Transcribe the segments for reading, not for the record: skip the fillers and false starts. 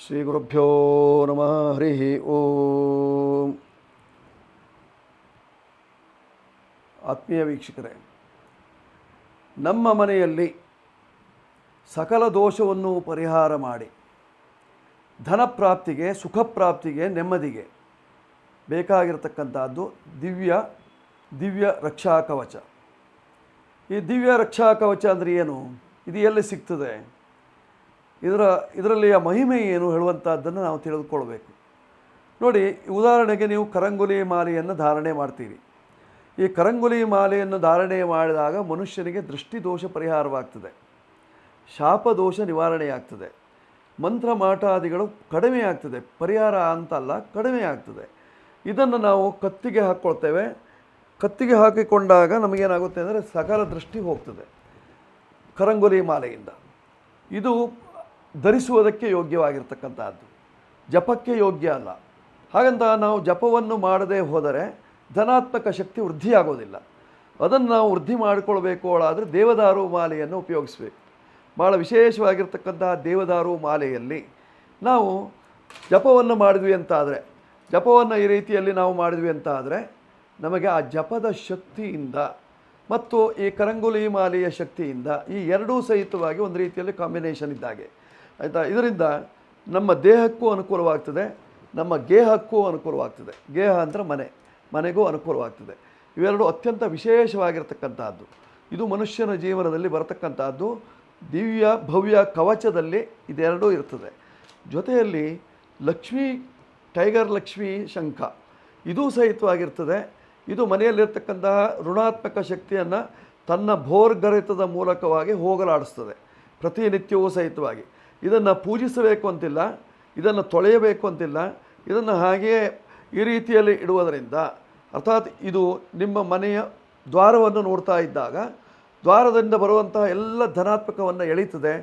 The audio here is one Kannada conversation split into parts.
ಶ್ರೀ ಗುರುಭ್ಯೋ ನಮಃ ಹರಿ ಓಂ. ಆತ್ಮೀಯ ವೀಕ್ಷಕರೇ, ನಮ್ಮ ಮನೆಯಲ್ಲಿ ಸಕಲ ದೋಷವನ್ನು ಪರಿಹಾರ ಮಾಡಿ ಧನಪ್ರಾಪ್ತಿಗೆ, ಸುಖಪ್ರಾಪ್ತಿಗೆ, ನೆಮ್ಮದಿಗೆ ಬೇಕಾಗಿರತಕ್ಕಂಥದ್ದು ದಿವ್ಯ ರಕ್ಷಾ ಕವಚ. ಈ ದಿವ್ಯ ರಕ್ಷಾ ಕವಚ ಅಂದರೆ ಏನು, ಇದು ಎಲ್ಲಿ ಸಿಗ್ತದೆ, ಇದರಲ್ಲಿಯ ಮಹಿಮೆ ಏನು ಹೇಳುವಂಥದ್ದನ್ನು ನಾವು ತಿಳಿದುಕೊಳ್ಬೇಕು. ನೋಡಿ, ಉದಾಹರಣೆಗೆ ನೀವು ಕರಂಗುಲಿ ಮಾಲೆಯನ್ನು ಧಾರಣೆ ಮಾಡ್ತೀರಿ. ಈ ಕರಂಗುಲಿ ಮಾಲೆಯನ್ನು ಧಾರಣೆ ಮಾಡಿದಾಗ ಮನುಷ್ಯನಿಗೆ ದೃಷ್ಟಿದೋಷ ಪರಿಹಾರವಾಗ್ತದೆ, ಶಾಪದೋಷ ನಿವಾರಣೆಯಾಗ್ತದೆ, ಮಂತ್ರ ಮಾಟಾದಿಗಳು ಕಡಿಮೆ ಆಗ್ತದೆ. ಪರಿಹಾರ ಅಂತಲ್ಲ, ಕಡಿಮೆ ಆಗ್ತದೆ. ಇದನ್ನು ನಾವು ಕತ್ತಿಗೆ ಹಾಕ್ಕೊಳ್ತೇವೆ. ಕತ್ತಿಗೆ ಹಾಕಿಕೊಂಡಾಗ ನಮಗೇನಾಗುತ್ತೆ ಅಂದರೆ ಸಕಲ ದೃಷ್ಟಿ ಹೋಗ್ತದೆ ಕರಂಗುಲಿ ಮಾಲೆಯಿಂದ. ಇದು ಧರಿಸುವುದಕ್ಕೆ ಯೋಗ್ಯವಾಗಿರ್ತಕ್ಕಂಥದ್ದು, ಜಪಕ್ಕೆ ಯೋಗ್ಯ ಅಲ್ಲ. ಹಾಗಂತ ನಾವು ಜಪವನ್ನು ಮಾಡದೇ ಹೋದರೆ ಧನಾತ್ಮಕ ಶಕ್ತಿ ವೃದ್ಧಿಯಾಗೋದಿಲ್ಲ. ಅದನ್ನು ನಾವು ವೃದ್ಧಿ ಮಾಡಿಕೊಳ್ಬೇಕು ಆದರೆ ದೇವದಾರು ಮಾಲೆಯನ್ನು ಉಪಯೋಗಿಸಬೇಕು. ಭಾಳ ವಿಶೇಷವಾಗಿರ್ತಕ್ಕಂತಹ ದೇವದಾರು ಮಾಲೆಯಲ್ಲಿ ನಾವು ಜಪವನ್ನು ಮಾಡಿದ್ವಿ ಅಂತಾದರೆ, ಜಪವನ್ನು ಈ ರೀತಿಯಲ್ಲಿ ನಾವು ಮಾಡಿದ್ವಿ ಅಂತಾದರೆ ನಮಗೆ ಆ ಜಪದ ಶಕ್ತಿಯಿಂದ ಮತ್ತು ಈ ಕರಂಗುಲಿ ಮಾಲೆಯ ಶಕ್ತಿಯಿಂದ ಈ ಎರಡೂ ಸಹಿತವಾಗಿ ಒಂದು ರೀತಿಯಲ್ಲಿ ಕಾಂಬಿನೇಷನ್ ಇದ್ದಾಗೆ ಆಯಿತಾ. ಇದರಿಂದ ನಮ್ಮ ದೇಹಕ್ಕೂ ಅನುಕೂಲವಾಗ್ತದೆ, ನಮ್ಮ ಗೇಹಕ್ಕೂ ಅನುಕೂಲವಾಗ್ತದೆ. ಗೇಹ ಅಂದರೆ ಮನೆಗೂ ಅನುಕೂಲವಾಗ್ತದೆ. ಇವೆರಡು ಅತ್ಯಂತ ವಿಶೇಷವಾಗಿರ್ತಕ್ಕಂಥದ್ದು. ಇದು ಮನುಷ್ಯನ ಜೀವನದಲ್ಲಿ ಬರತಕ್ಕಂಥದ್ದು. ದಿವ್ಯ ಭವ್ಯ ಕವಚದಲ್ಲಿ ಇದೆರಡೂ ಇರ್ತದೆ. ಜೊತೆಯಲ್ಲಿ ಟೈಗರ್ ಲಕ್ಷ್ಮೀ ಶಂಖ ಇದೂ ಸಹಿತವಾಗಿರ್ತದೆ. ಇದು ಮನೆಯಲ್ಲಿರ್ತಕ್ಕಂತಹ ಋಣಾತ್ಮಕ ಶಕ್ತಿಯನ್ನು ತನ್ನ ಭೋರ್ಗರಿತದ ಮೂಲಕವಾಗಿ ಹೋಗಲಾಡಿಸ್ತದೆ ಪ್ರತಿನಿತ್ಯವೂ ಸಹಿತವಾಗಿ. ಇದನ್ನು ಪೂಜಿಸಬೇಕು ಅಂತಿಲ್ಲ, ಇದನ್ನು ತೊಳೆಯಬೇಕು ಅಂತಿಲ್ಲ. ಇದನ್ನು ಹಾಗೆಯೇ ಈ ರೀತಿಯಲ್ಲಿ ಇಡುವುದರಿಂದ, ಅರ್ಥಾತ್ ಇದು ನಿಮ್ಮ ಮನೆಯ ದ್ವಾರವನ್ನು ನೋಡ್ತಾ ಇದ್ದಾಗ ದ್ವಾರದಿಂದ ಬರುವಂತಹ ಎಲ್ಲ ಧನಾತ್ಮಕವನ್ನು ಎಳೀತದೆ,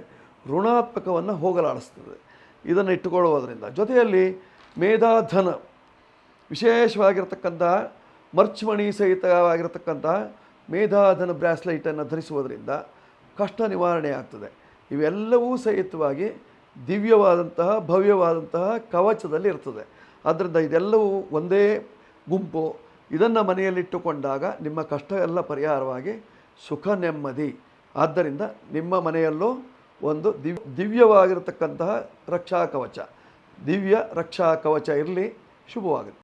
ಋಣಾತ್ಮಕವನ್ನು ಹೋಗಲಾಡಿಸ್ತದೆ ಇದನ್ನು ಇಟ್ಟುಕೊಳ್ಳುವುದರಿಂದ. ಜೊತೆಯಲ್ಲಿ ಮೇಧಾಧನ ವಿಶೇಷವಾಗಿರ್ತಕ್ಕಂತಹ ಮರ್ಚ್ಮಣಿ ಸಹಿತವಾಗಿರತಕ್ಕಂತಹ ಮೇಧಾಧನ ಬ್ರಾಸ್ಲೈಟನ್ನು ಧರಿಸುವುದರಿಂದ ಕಷ್ಟ ನಿವಾರಣೆ ಆಗ್ತದೆ. ಇವೆಲ್ಲವೂ ಸಹಿತವಾಗಿ ದಿವ್ಯವಾದಂತಹ ಭವ್ಯವಾದಂತಹ ಕವಚದಲ್ಲಿ ಇರ್ತದೆ. ಆದ್ದರಿಂದ ಇದೆಲ್ಲವೂ ಒಂದೇ ಗುಂಪು. ಇದನ್ನು ಮನೆಯಲ್ಲಿಟ್ಟುಕೊಂಡಾಗ ನಿಮ್ಮ ಕಷ್ಟ ಎಲ್ಲ ಪರಿಹಾರವಾಗಿ ಸುಖ ನೆಮ್ಮದಿ. ಆದ್ದರಿಂದ ನಿಮ್ಮ ಮನೆಯಲ್ಲೂ ಒಂದು ದಿವ್ಯವಾಗಿರತಕ್ಕಂತಹ ರಕ್ಷಾ ಕವಚ, ದಿವ್ಯ ರಕ್ಷಾ ಕವಚ ಇರಲಿ. ಶುಭವಾಗುತ್ತೆ.